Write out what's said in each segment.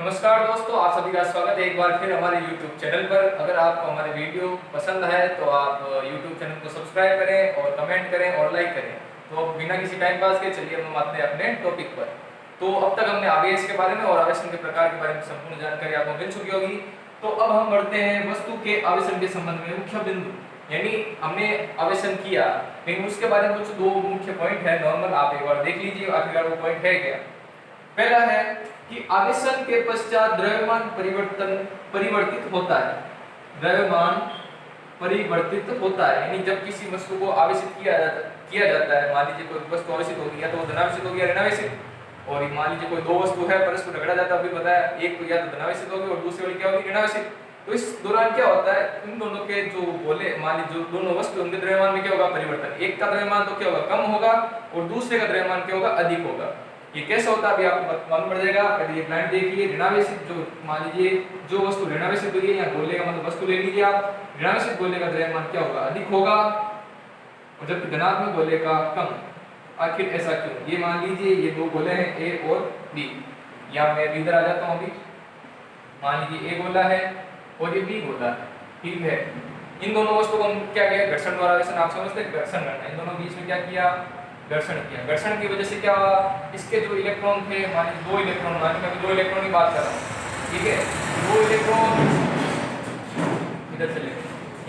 नमस्कार दोस्तों, आप सभी का स्वागत है एक बार फिर हमारे YouTube चैनल पर। अगर आपको हमारे वीडियो पसंद है तो आप YouTube चैनल को सब्सक्राइब करें और कमेंट करें और लाइक करें। तो अब बिना किसी टाइम पास के चलिए हम आते हैं अपने टॉपिक पर। तो अब तक हमने आवेश के बारे में और आवेशन के प्रकार के बारे में संपूर्ण जानकारी आपको मिल चुकी होगी। तो अब हम बढ़ते हैं वस्तु के आवेशन के संबंध में मुख्य बिंदु, यानी हमने आवेशन किया लेकिन उसके बारे में कुछ दो मुख्य पॉइंट है नॉर्मल, आप एक बार देख लीजिए आखिरकार वो पॉइंट है क्या। पहला है कि आवेशन के पश्चात द्रव्यमान परिवर्तित होता है। द्रव्यमान परिवर्तित होता है यानी जब किसी वस्तु को आवेशित किया जाता है, मान लीजिए कोई वस्तु आवेशित होगी या तो धनावेशित होगी या ऋणावेशित, और मान लीजिए कोई दो वस्तु है परस्पर रगड़ा जाता है, अभी बताया, एक तो या तो धनावेशित होगी और दूसरी वाली क्या होगी, ऋणावेशित। तो इस दौरान क्या होता है, इन दोनों के जो गोले, मान लीजिए जो दोनों वस्तु उनके द्रव्यमान में क्या होगा, परिवर्तन। एक का द्रव्यमान तो क्या होगा, कम होगा, और दूसरे का द्रव्यमान क्या होगा, अधिक होगा। ये कैसे होता है अभी आपको मालूम पड़ जाएगा। पहले ये प्लांट देखिए, ऋणावेशित जो मान लीजिए जो वस्तु ऋणावेशित हुई है या गोले का मतलब वस्तु ले लीजिए आप, ऋणावेशित गोले का द्रव्यमान क्या होगा, अधिक होगा, और जबकि धनात्मक गोले का कम। आखिर ऐसा क्यों? ये मान लीजिए ये दो गोले हैं ए और बी, या मैं इधर आ जाता हूँ अभी, मान लीजिए ए गोला है और ये बी गोला है, ठीक है। इन दोनों वस्तु को हम क्या किया, घर्षण द्वारा आवेशन, आप समझते हैं घर्षण करना, इन दोनों बीच में क्या किया, घर्षण किया। घर्षण की वजह से क्या हुआ, इसके जो इलेक्ट्रॉन थे, मान लीजिए दो इलेक्ट्रॉन, मान लीजिए मैं दो इलेक्ट्रॉन की बात कर रहा हूँ, ठीक है, दो इलेक्ट्रॉन इधर चले गए,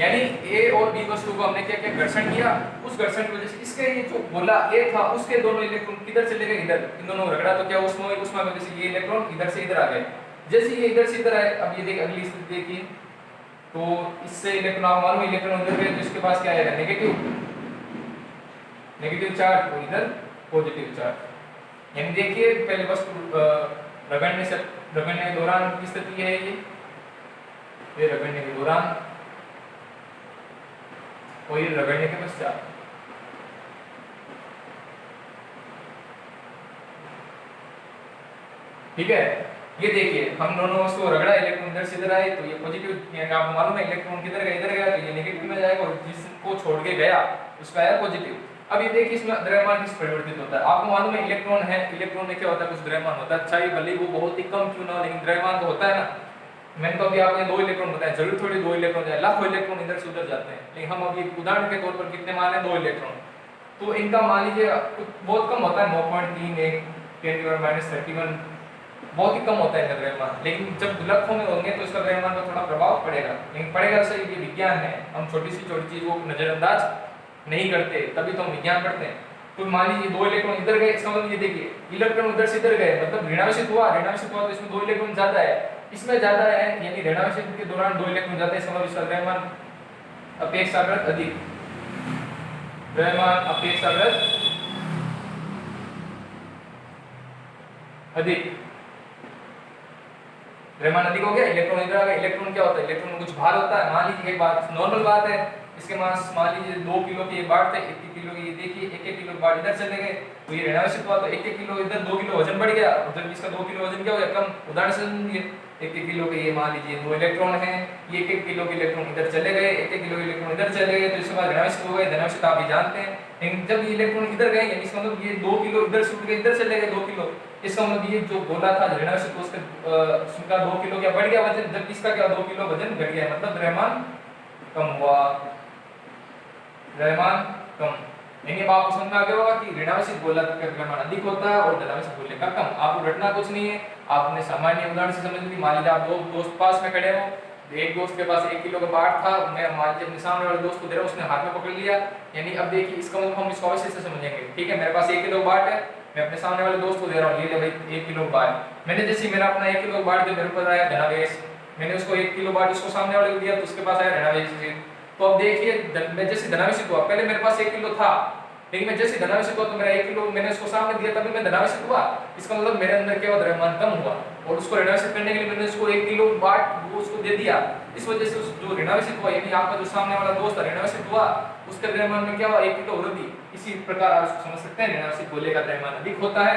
यानी ए और बी वस्तु को हमने क्या किया, घर्षण किया। उस घर्षण की वजह से इसके ये जो गोला ए था उसके दोनों इलेक्ट्रॉन किधर चले गए, इधर, इन दोनों को रगड़ा तो क्या उष्मा की वजह से ये इलेक्ट्रॉन इधर से इधर आ गए। जैसे ये इधर से इधर आए, अब ये देखिए अगली स्थिति देखिए, तो इससे इलेक्ट्रॉन, आप मालूम इलेक्ट्रॉन इधर गए तो इसके पास क्या आएगा, नेगेटिव चार्ज, और इधर पॉजिटिव चार्ज। यानी देखिए पहले वस्तु रगड़ने के दौरान की स्थिति है ये रगड़ने के दौरान और ये रगड़ने के पश्चात। ठीक है, ये देखिए हम दोनों वस्तु रगड़ा, इलेक्ट्रॉन इधर से इधर आए तो ये पॉजिटिव, यानी आपको मालूम है इलेक्ट्रॉन किधर गया, इधर गया, तो ये नेगेटिव में जाएगा, और जिसको छोड़ के गया उसका आया पॉजिटिव। अब ये देखिए इसमें द्रव्यमान किस परिवर्तित होता है, आपको मालूम है इलेक्ट्रॉन है, इलेक्ट्रॉन में क्या होता है, कुछ द्रव्यमान होता है, चाहिए भले वो बहुत ही कम क्यों ना हो, लेकिन द्रव्यमान तो होता है ना। मैंने तो अभी आपने दो इलेक्ट्रॉन बताया, जरूर थोड़ी दो इलेक्ट्रॉन जाए, लाखों इलेक्ट्रॉन इधर से उधर जाते हैं, लेकिन हम अभी उदाहरण के तौर पर कितने मान है, दो इलेक्ट्रॉन, तो इनका मान लीजिए बहुत कम होता है, 9.31 10⁻31, बहुत ही कम होता है इनका द्रव्यमान। लेकिन जब लाखों में होंगे तो इसका द्रव्यमान पर थोड़ा प्रभाव पड़ेगा, लेकिन पड़ेगा सही, ये विज्ञान है, हम छोटी सी छोटी चीज को नजरअंदाज नहीं करते, तभी तो हम विज्ञान पढ़ते हैं। तो मान लीजिए दो इलेक्ट्रॉन इधर गए, इसका मतलब ये देखिए इलेक्ट्रॉन उधर से इधर गए, मतलब ऋणावेशित हुआ तो इसमें दो इलेक्ट्रॉन ज्यादा है, इसमें ज्यादा है, यानी ऋणावेशित के दौरान दो इलेक्ट्रॉन ज्यादा है, इसका मतलब इसका द्रव्यमान अपेक्षाकृत अधिक, द्रव्यमान अपेक्षाकृत अधिक, द्रव्यमान अधिक हो गया, इलेक्ट्रॉन इधर आ गया। इलेक्ट्रॉन क्या होता है, इलेक्ट्रॉन में कुछ भार होता है, मान लीजिए एक बात नॉर्मल बात है, इसके मास मान लीजिए 2 किलो के ये बांट थे, 1 किलो के, ये देखिए 1 किलो बांट इधर चले गए, तो ये ऋणावेशित हुआ तो 1 किलो इधर, 2 किलो वजन बढ़ गया, और जब इसका 2 किलो वजन क्या हो गया, कम। उदाहरण से समझिए 1 किलो के ये मान लीजिए 2 इलेक्ट्रॉन हैं, ये 1 किलो के इलेक्ट्रॉन इधर चले गए, 1 किलो के इलेक्ट्रॉन इधर चले गए, तो इसके बाद ऋणावेशित हो गए, धनावेशित आप भी जानते हैं। लेकिन जब ये इलेक्ट्रॉन इधर गए, यानी इसका मतलब ये 2 किलो इधर से उठ के इधर चले गए 2 किलो, इसका मतलब ये जो गोला था ऋणावेशित उसका 2 किलो क्या बढ़ गया वजन, जब इसका क्या 2 किलो वजन घट गया, मतलब द्रव्यमान कम हुआ, द्रव्यमान कम। यानी अब आपको समझ में आ गया होगा कि ऋणावेशित गोला का द्रव्यमान अधिक होता है और धनावेशित गोले का कम। आपको रटना कुछ नहीं है, आपने सामान्य उदाहरण से समझ ली। मान लीजिए आप दो दोस्त पास में खड़े हो, एक दोस्त के पास 1 किलो का बाट था, मैं मान लीजिए अपने सामने वाले दोस्त को दे रहा हूं, उसने हाथ में पकड़ लिया, यानी अब देखिए इसका मतलब हम इसको अवश्य से समझेंगे, ठीक है। मेरे पास 1 किलो बाट है, मैं अपने सामने वाले दोस्त को दे रहा हूं, ये ले भाई 1 किलो बाट। मैंने जैसे मेरा अपना 1 किलो बाट दे, मेरे ऊपर आया धनावेश, मैंने उसको 1 किलो बाट उसको सामने वाले को दिया तो उसके पास आया ऋणावेश। तो अब देखिए मैं जैसे धनावेशित हुआ, पहले मेरे पास 1 किलो था, लेकिन मैं जैसे धनावेशित हुआ तो मेरा 1 किलो मैंने उसको सामने दिया, तभी मैं धनावेशित हुआ, इसका मतलब मेरे अंदर क्या हुआ, द्रव्यमान कम हुआ, और उसको ऋणावेशित करने के लिए मैंने उसको 1 किलो बाट वो उसको दे दिया। इस वजह से उस जो ऋणावेशित हुआ, यानी आपका जो सामने वाला दोस्त था ऋणावेशित हुआ, उसके द्रव्यमान में क्या हुआ, 1 किलो वृद्धि। इसी प्रकार आप इसको समझ सकते हैं, ऋणावेशित गोले का द्रव्यमान अधिक होता है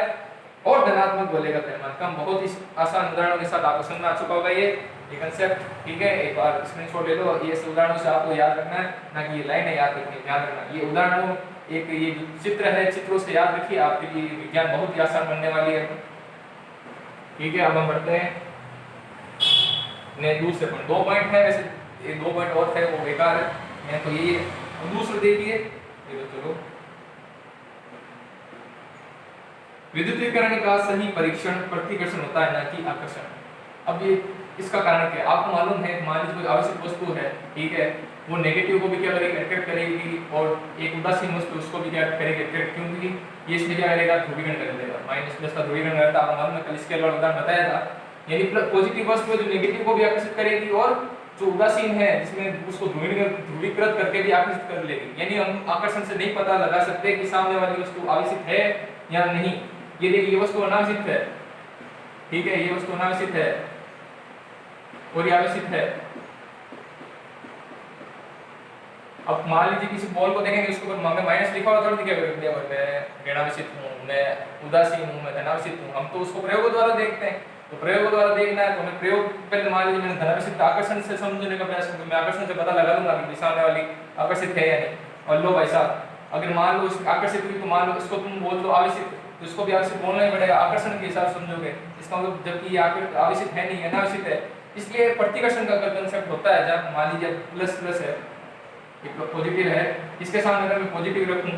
और धनात्मक गोले का द्रव्यमान कम। बहुत ही आसान उदाहरणों के साथ आपको समझ में आ चुका होगा ये कंसेप्ट, ठीक है। एक बार स्क्रीनशॉट ले लो, ये उदाहरणों से आपको याद रखना है, ना कि ये लाइनें याद रखनी है, ध्यान रखना। ये उदाहरणों, एक ये जो चित्र है, चित्रों से याद रखिए, आपके लिए विज्ञान बहुत ही आसान बनने वाली है, ठीक है। अब हम बढ़ते हैं ने दूसरे पॉइंट, 2 पॉइंट है वैसे, ये 2 पॉइंट और थे वो बेकार है, मैं तो ये दूसरे देखिए ये तो चलो, विद्युतीकरण का सही परीक्षण प्रतिकर्षण होता है ना कि आकर्षण। अब ये इसका कारण क्या है आपको मालूम है, मान लीजिए कोई आवश्यक वस्तु है, ठीक है, वो नेगेटिव को भी क्या करेगी, अट्रैक्ट करेगी, और एक उदासीन वस्तु उसको भी क्या करेगी, अट्रैक्ट, क्योंकि ये इसमें क्या करेगा, ध्रुवीकरण कर देगा, माइनस प्लस का ध्रुवीकरण करता है, आपको मालूम है, कल इसके अलावा उदाहरण बताया था, यानी पॉजिटिव वस्तु है जो नेगेटिव को भी आकर्षित करेगी, और जो उदासीन है जिसमें उसको ध्रुवीकृत करके भी आकर्षित कर लेगी, यानी हम आकर्षण से नहीं पता लगा सकते कि सामने वाली वस्तु आवेशित है या नहीं। ये देखिए ये वस्तु अनावेशित है, ठीक है, ये वस्तु अनावेशित है और ये आवेशित है। अब मान लीजिए किसी बॉल को देखेंगे, उसके ऊपर हमें माइनस लिखा हुआ थोड़ा दिखेगा, मैं ऋणावेशित हूँ, मैं उदासीन हूँ, मैं धनावेशित हूँ, हम तो उसको प्रयोग द्वारा देखते हैं, तो प्रयोग द्वारा देखना है तो हमें प्रयोग पहले मान लीजिए मैंने धनावेशित आकर्षण से समझने का प्रयास करूँ, मैं आकर्षण से पता लगा लूंगा कि सामने वाली आकर्षित है या नहीं। और लो भाई साहब, अगर मान लो आकर्षित हुई तो मान लो इसको तुम बोल दो आवेशित, तो इसको भी आवेशित बोलना ही पड़ेगा, आकर्षण के हिसाब से समझोगे, इसका मतलब जबकि ये आवेशित है नहीं, अनावेशित है, इसलिए प्रतिकर्षण का कंसेप्ट होता है, जब मान लीजिए प्लस प्लस है, ये पॉजिटिव है, इसके सामने अगर मैं पॉजिटिव रखूं,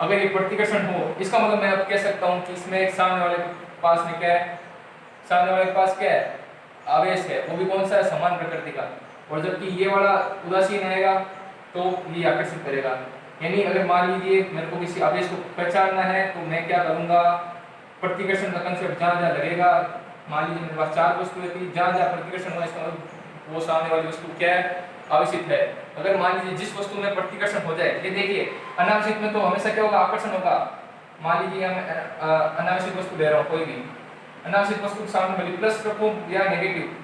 अगर ये प्रतिकर्षण हो, इसका मतलब मैं अब कह सकता हूं कि इसमें एक सामने वाले के पास में क्या है, सामने वाले के पास क्या है, आवेश है, वो भी कौन सा है, समान प्रकृति का, और जबकि ये वाला उदासीन आएगा तो ये आकर्षित करेगा। यानी अगर मान लीजिए मेरे को किसी आवेश को पहचानना है तो मैं क्या करूंगा, प्रतिकर्षण का कंसेप्ट जहाँ जहाँ लगेगा, मान लीजिए मेरे पास 4 वस्तुएं थी, जहाँ जहाँ प्रतिकर्षण हुआ इसका मतलब वो सामने वाली वस्तु क्या है, आवेशित है। अगर मान लीजिए जिस वस्तु में प्रतिकर्षण हो जाए, ये देखिए अनावेशित में तो हमेशा क्या होगा, आकर्षण होगा। मान लीजिए मैं अनावेशित वस्तु ले रहा हूँ, कोई भी अनावेशित वस्तु के सामने भले प्लस रखूं या नेगेटिव,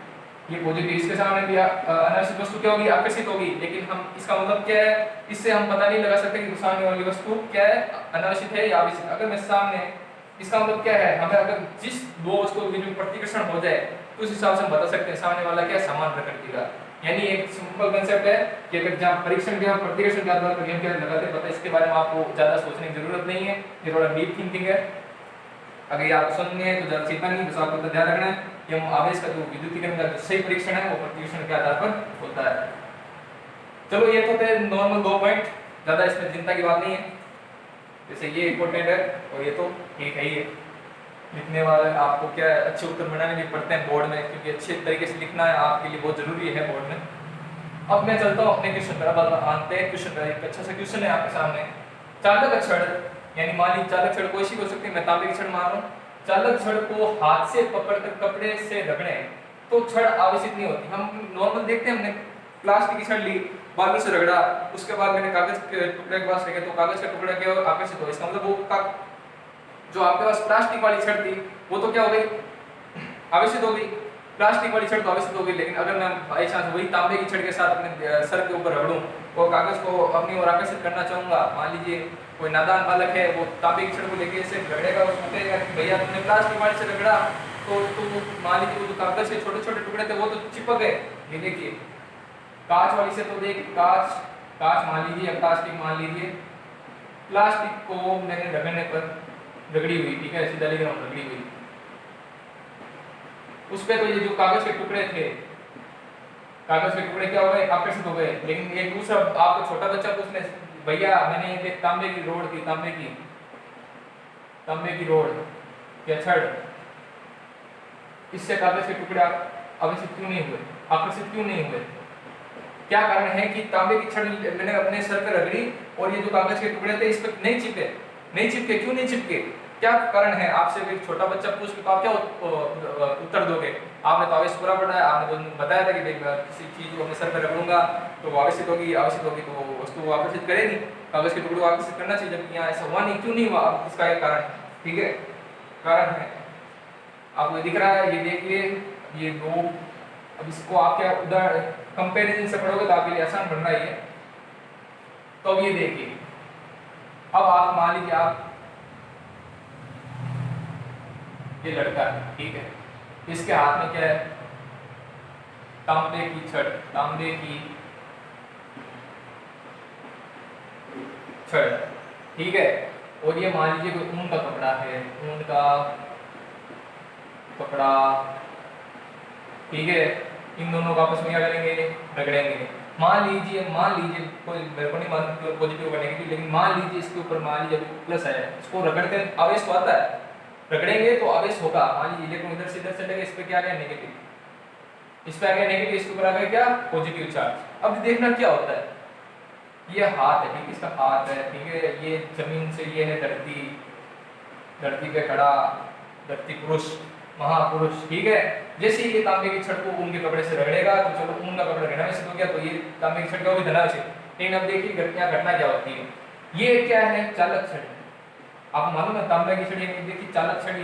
ये पॉजिटिव, इसके सामने भी अनावेशित वस्तु क्या होगी, आकर्षित होगी, लेकिन हम इसका मतलब क्या है, इससे हम पता नहीं लगा सकते कि सामने वाली वस्तु क्या है, अनावेशित है या आवेशित। अगर मैं सामने, इसका मतलब क्या है, हमें अगर जिस दो वस्तुओं के बीच प्रतिकर्षण हो जाए तो उस हिसाब से हम बता सकते हैं सामने वाला क्या, समान प्रकृति का। यानी एक सिंपल कंसेप्ट है कि अगर जहाँ परीक्षण के प्रतिकर्षण के आधार पर गेम क्या लगाते पता, इसके बारे में आपको ज्यादा सोचने की जरूरत नहीं है, ये थोड़ा डीप थिंकिंग है। अगर ये आपको समझनी है तो ज्यादा चिंता नहीं, बस आपको ध्यान रखना है कि हम आवेश का जो विद्युतीकरण का जो सही परीक्षण है वो प्रतिकर्षण के आधार पर होता है। चलो ये तो थे नॉर्मल 2 पॉइंट, ज्यादा इसमें चिंता की बात नहीं है, जैसे ये इंपॉर्टेंट है और ये तो ठीक है ही है। लिखने वाले आपको क्या अच्छे उत्तर बनाने भी पड़ते हैं बोर्ड में, क्योंकि अच्छे तरीके से लिखना है आपके लिए बहुत जरूरी है बोर्ड में। अब मैं चलता हूँ अपने क्वेश्चन पर, अब आते हैं क्वेश्चन पर। एक अच्छा सा क्वेश्चन है आपके सामने, चालक छड़, यानी मान लीजिए चालक छड़ कोई सी हो सकती है, मैं तांबे की छड़ मार रहा हूँ, चालक छड़ को हाथ से पकड़कर कपड़े से रगड़े तो छड़ आवेशित नहीं होती। हम नॉर्मल देखते हैं, हमने प्लास्टिक की छड़ ली, बालू से रगड़ा, उसके बाद मैंने कागज के टुकड़े के पास रखे तो कागज के टुकड़े के आकर्षित हो, इसका मतलब वो जो आपके पास प्लास्टिक वाली छड़ थी वो तो क्या हो गई, आवेशित हो गई, प्लास्टिक वाली छड़ तो आवेशित हो गई। लेकिन अगर मैं बाई चांस वही तांबे की छड़ के साथ अपने सर के ऊपर रगड़ूं और कागज को अपनी ओर आकर्षित करना चाहूंगा, मान लीजिए कोई नादान बालक है, वो तांबे की छड़ को लेके ऐसे रगड़ेगा और सोचेगा कि भैया तुमने प्लास्टिक वाली से रगड़ा, तो मान लीजिए वो जो कागज के छोटे छोटे टुकड़े थे वो तो चिपक गए। ये देखिए कांच वाली से तो देखिए कांच मान लीजिए या प्लास्टिक मान लीजिए, प्लास्टिक को मैंने रगड़ने पर रगड़ी हुई, ठीक है, सीधा लिख रहा हूं, रगड़ी हुई, उस पे तो ये जो कागज के टुकड़े थे, कागज के टुकड़े क्या हो गए, आकर्षित हो गए। लेकिन एक दूसरा आपको छोटा बच्चा पूछने, भैया मैंने ये तांबे की रोड थी, तांबे की रोड या छड़, इससे कागज के टुकड़े आकर्षित क्यों नहीं हुए, आकर्षित क्यों नहीं हुए? क्या कारण है कि तांबे की छड़ मैंने अपने सर पर रगड़ी और ये जो कागज के टुकड़े थे इस पर नहीं चिपके, क्यों नहीं चिपके? क्या कारण है? आपसे एक छोटा बच्चा पूछ के तो आप क्या उत्तर दोगे? आपने तो आवेश पूरा पढ़ा है, आपने तो बताया था कि किसी चीज को अपने सर पर रगड़ूंगा तो वो आवेशित होगी तो वस्तु को आकर्षित करेगी, कागज के टुकड़े को आकर्षित करना चाहिए, जबकि यहाँ ऐसा हुआ नहीं, क्यों नहीं हुआ? इसका एक कारण, ठीक है, कारण है आपको दिख रहा है, ये देखिए ये दो। अब इसको आप क्या उदाहरण कंपेरिजन से पढ़ोगे तो आपके लिए आसान बन रहा है। तो अब ये देखिए, अब आप मान लीजिए आप ये लड़का है, ठीक है, इसके हाथ में क्या है, तांबे की छड़, तांबे की छड़, ठीक है, और ये मान लीजिए कोई ऊन का कपड़ा है, ऊन का कपड़ा, ठीक है, इन दोनों को आपस में क्या करेंगे, रगड़ेंगे। मान लीजिए कोई मेरे को नहीं मालूम पॉजिटिव या नेगेटिव, लेकिन मान लीजिए इसके ऊपर मान लीजिए प्लस है, इसको रगड़ते हैं आवेश तो आता है, रगड़ेंगे तो आवेश होगा। मान लीजिए इलेक्ट्रॉन इधर से इधर चलेगा, इस पे क्या आ गया नेगेटिव, इस पे आ गया नेगेटिव, इसके ऊपर आ गया क्या पॉजिटिव चार्ज। अब देखना क्या होता है, ये हाथ है, ठीक है, इसका हाथ है, ठीक है, ये जमीन से ये है धरती, धरती पे खड़ा धरती पुरुष महापुरुष, ठीक है। जैसे ही ये तांबे की छड़ को ऊन के कपड़े से रगड़ेगा तो चलो ऊन का कपड़ा ऋणावेशित हो गया, तो ये तांबे की छड़ क्या होगी धनावेशित। लेकिन अब देखिए घटना क्या होती है, ये क्या है चालक छड़, आपको मालूम है तांबे की छड़, ये देखिए चालक छड़,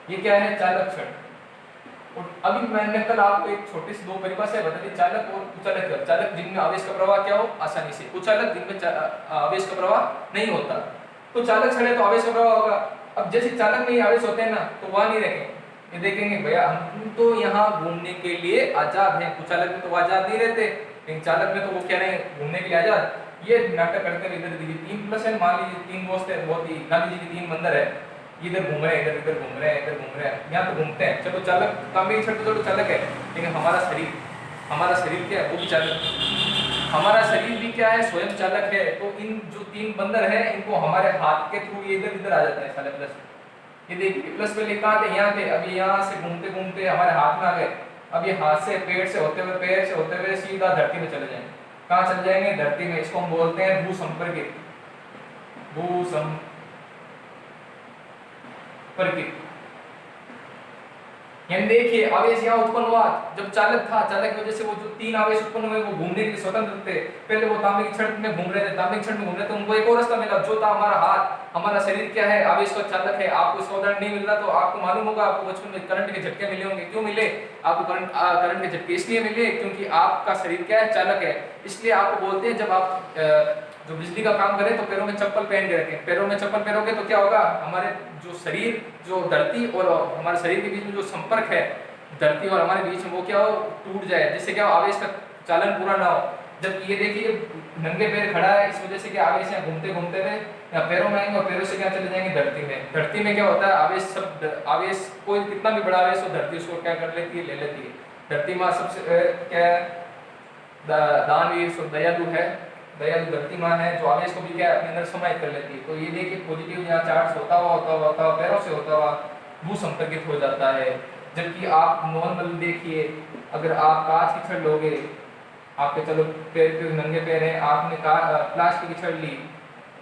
ये क्या है चालक छड़। और अभी मैंने कल आपको एक छोटी सी दो परिभाषाएं बता दी, चालक और कुचालक। चालक जिनमें आवेश का प्रवाह क्या हो आसानी से, कुचालक जिनमें आवेश का प्रवाह नहीं होता। तो चालक छड़ है तो आवेश का प्रवाह होगा। अब जैसे चालक में ही आवेश होते हैं ना, तो वहां नहीं रखेंगे, ये देखेंगे भैया हम तो यहाँ घूमने के लिए आजाद हैं। कुचालक में तो वो आजाद नहीं रहते, लेकिन चालक में तो वो क्या नहीं घूमने के लिए आजाद। ये नाटक करते हुए इधर देखिए 3 प्लस है, मान लीजिए 3 दोस्त है, बहुत ही मान लीजिए कि 3 बंदर है, इधर घूम रहे हैं, इधर घूम रहे हैं, इधर घूम रहे हैं, यहाँ तो घूमते हैं। चलो चालक तांबे की छड़ तो चलो चालक है, लेकिन हमारा शरीर क्या है वो भी चालक, हमारा शरीर भी क्या है स्वयं चालक है। तो इन जो 3 बंदर है इनको हमारे हाथ के थ्रू ये इधर इधर आ जाते हैं साले प्लस। ये देखिए प्लस पे लिखा है यहाँ थे, अभी यहाँ से घूमते घूमते हमारे हाथ में आ गए। अब ये हाथ से पेड़ से होते हुए पैर से होते हुए सीधा धरती में चले जाएंगे। कहाँ चले जाएंगे धरती में, इसको हम बोलते हैं भूसंपर्कित, भूसंपर्कित। यानी देखिए आवेश यहाँ उत्पन्न हुआ जब चालक था, चालक की वजह से वो जो 3 आवेश उत्पन्न हुए वो घूमने के लिए स्वतंत्र थे। पहले वो तांबे की छड़ में घूम रहे थे, तांबे की छड़ में घूम रहे थे, उनको एक और रास्ता मिला जो था हमारा हाथ। हमारा शरीर क्या है आवेश का चालक है। आपको इसका उदाहरण नहीं मिल रहा तो आपको मालूम होगा, आपको बचपन में करंट के झटके मिले होंगे। क्यों मिले आपको करंट के झटके? इसलिए मिले क्योंकि आपका शरीर क्या है चालक है। इसलिए आपको बोलते हैं जब आप जो बिजली का काम करें तो पैरों में चप्पल पहन के रखें। पैरों में चप्पल पहनोगे तो क्या होगा, हमारे जो शरीर जो धरती और हमारे शरीर के बीच में जो संपर्क है धरती और हमारे बीच में वो क्या हो टूट जाए, जिससे क्या हो आवेश का चालन पूरा ना हो। जब ये देखिए नंगे पैर खड़ा है, इस वजह से क्या आवेश यहाँ घूमते घूमते हुए यहाँ पैरों में आएंगे और पैरों से क्या चले जाएंगे धरती में। धरती में क्या होता है आवेश कोई कितना भी बड़ा आवेश हो धरती उसको क्या कर लेती है ले लेती है। धरती माँ सबसे क्या दानवीर दयालु है, दयालु धरती माँ है जो आवेश को भी क्या अपने अंदर समाहित कर लेती है। तो ये देखिए पॉजिटिव यहाँ चार्ज होता हुआ पैरों से होता हुआ भू संपर्कित हो जाता है। जबकि आप नॉर्मल देखिए, अगर आप कांच की छड़ लोगे, आपके चलो पैर पे नंगे पैर हैं, आपने प्लास्टिक की छड़ ली,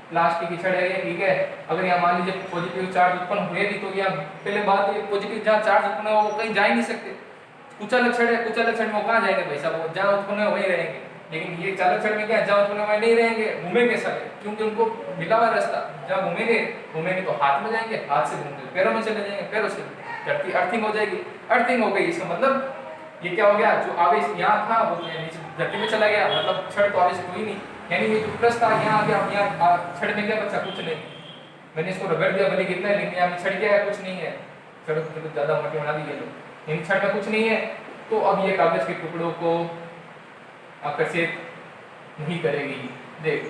प्लास्टिक की छड़ है ये ठीक है। अगर यहाँ मान लीजिए पॉजिटिव चार्ज उत्पन्न हुए भी तो यहाँ पहले बात ये पॉजिटिव जहाँ चार्ज उत्पन्न हो वो कहीं जा ही नहीं सकते। कुचालक छड़ है, कुचालक छड़ में वो कहाँ जाएंगे भाई साहब, वो जहाँ उत्पन्न है वहीं रहेंगे। लेकिन ये चालक छड़ में क्या जहाँ उत्पन्न हुए नहीं रहेंगे, घूमेंगे सारे, क्योंकि उनको मिला हुआ रास्ता। जहाँ घूमेंगे तो हाथ में जाएंगे, हाथ से घूमते पैरों में चले जाएंगे, पैरों से धरती अर्थिंग हो जाएगी। अर्थिंग हो गई इसका मतलब ये क्या हो गया, जो आवेश यहाँ था वो नीचे धरती में चला गया, मतलब छड़ तो आवेश हुई नहीं। यानी ये जो प्लस था यहाँ आ गया, यहाँ छड़ में क्या बचा कुछ नहीं। मैंने इसको रगड़ दिया भले कितना है, लेकिन यहाँ छड़ क्या है कुछ नहीं है। छड़ तो ज़्यादा मोटी बना दी है लोग, लेकिन छड़ में कुछ नहीं है। तो अब ये कागज के टुकड़ों को आकर्षित नहीं करेगी। देख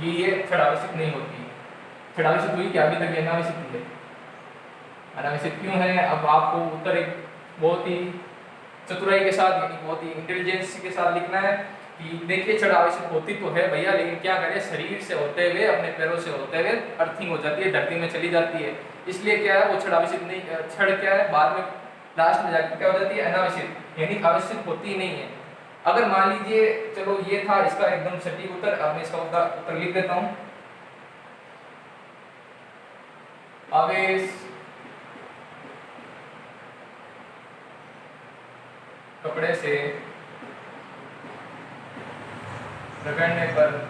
ये छड़ आकर्षित नहीं होती, छड़ आकर्षित हुई कि अभी तक ये अनावश्यक है। अनावश्यक क्यों है, अब आपको उत्तर एक बहुत ही चतुराई के साथ यानी बहुत ही इंटेलिजेंस के साथ लिखना है कि देखिए छड़ आवश्यक होती तो है भैया, लेकिन क्या करें शरीर से होते हुए अपने पैरों से होते हुए अर्थिंग हो जाती है, धरती में चली जाती है। इसलिए क्या है वो छड़ आवश्यक नहीं, छड़ क्या है बाद में लास्ट में जाकर क्या हो जाती है अनावश्यक, यानी आवश्यक होती ही नहीं है। अगर मान लीजिए चलो ये था इसका एकदम सटीक उत्तर, अब मैं इसका उत्तर लिख देता हूँ। आवेश कपड़े से रगड़ने पर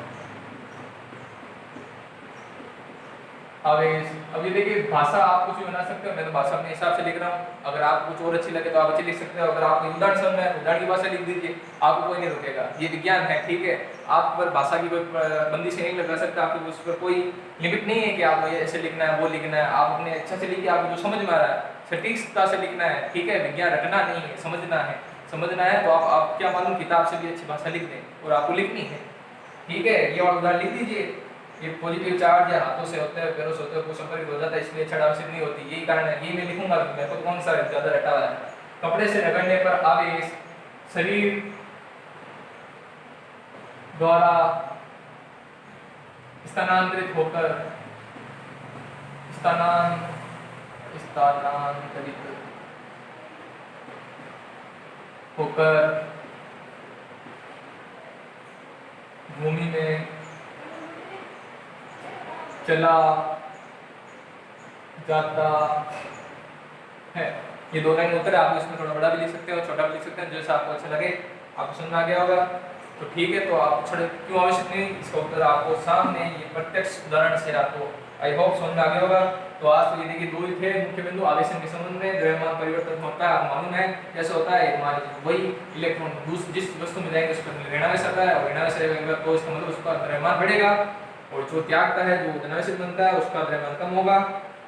आवेश। अब ये देखिए भाषा आप कुछ भी बना सकते हो, मैं तो भाषा अपने हिसाब से लिख रहा हूँ। अगर आप कुछ और अच्छी लगे तो आप अच्छी लिख सकते हो। अगर आपको उदाहरण समझना है तो उदाहरण की भाषा लिख दीजिए, आपको कोई नहीं रोकेगा। ये विज्ञान है ठीक है, आप पर भाषा की कोई बंदी से नहीं लगा सकता, आपको उस पर कोई लिमिट नहीं है कि आपको ये ऐसे लिखना है वो लिखना है। आप अपने अच्छा से लिखिए, आपको जो समझ में आ रहा है सटीकता से लिखना है ठीक है। विज्ञान रटना नहीं है, समझना है। समझना है तो आप क्या मालूम किताब से भी अच्छी भाषा लिख दें और आपको लिखनी है ठीक है। ये और उदाहरण लिख दीजिए। ये पॉजिटिव चार्ज या हाथों से होते हैं पैरों से होते हैं वो संपर्कित हो जाता है, इसलिए छड़ आवश्यक नहीं होती। यही कारण है, ये मैं लिखूंगा मेरे को कौन सा ज़्यादा रटा हुआ है। कपड़े से रगड़ने पर आवेश शरीर द्वारा स्थानांतरित होकर भूमि में चला जाता है। ये दो लाइन उत्तर है, आप इसमें थोड़ा बड़ा भी लिख सकते हो, छोटा भी लिख सकते हैं, जैसा आपको अच्छा लगे। आपको समझ में आ गया होगा तो ठीक है। तो आप छोड़े क्यों आवश्यक नहीं, इसका उत्तर आपको सामने ये प्रत्यक्ष उदाहरण से आपको आई होप समझ में आ गया होगा। तो आज तो ये देखिए दो ही थे मुख्य बिंदु आवेशन के संबंध में। द्रव्यमान परिवर्तन होता है, आपको मालूम है कैसे होता है। मान लीजिए वही इलेक्ट्रॉन जिस वस्तु में जाएंगे उस पर ऋणावेश आता है, और ऋणावेश रहेगा तो इसका मतलब उसका द्रव्यमान बढ़ेगा, और जो त्यागता है जो धनावेशित बनता है उसका द्रव्यमान कम होगा।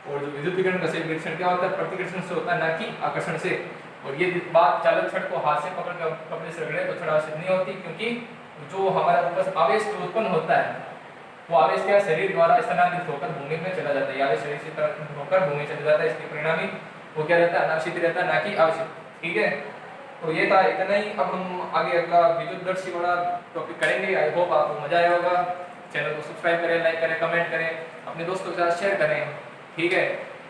और जो विद्युत विकिरण का विकिरण क्या होता है, प्रतिकर्षण से होता है, ना कि आकर्षण से। और ये बात चालक छड़ को हाथ से पकड़ कर कपड़े से रगड़े तो छड़ आवश्यक नहीं होती, क्योंकि जो हमारा ऊपर आवेश जो उत्पन्न होता है वो आवेश क्या शरीर द्वारा स्थानांतरित होकर भूमि में चला जाता है। आवेश शरीर से स्थानांतरित होकर भूमि में चला जाता है, इसके परिणामी वो क्या रहता है, अनावश्यक रहता है, ना कि आवश्यक। ठीक है, तो ये था इतना ही। अब हम आगे अगला विद्युतदर्शी वाला टॉपिक करेंगे। आई होप आपको मजा आया होगा। चैनल को सब्सक्राइब करें, लाइक करें, कमेंट करें, अपने दोस्तों के साथ शेयर करें। ठीक है,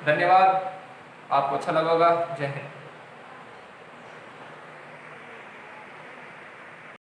धन्यवाद, आपको अच्छा लगा होगा। जय हिंद।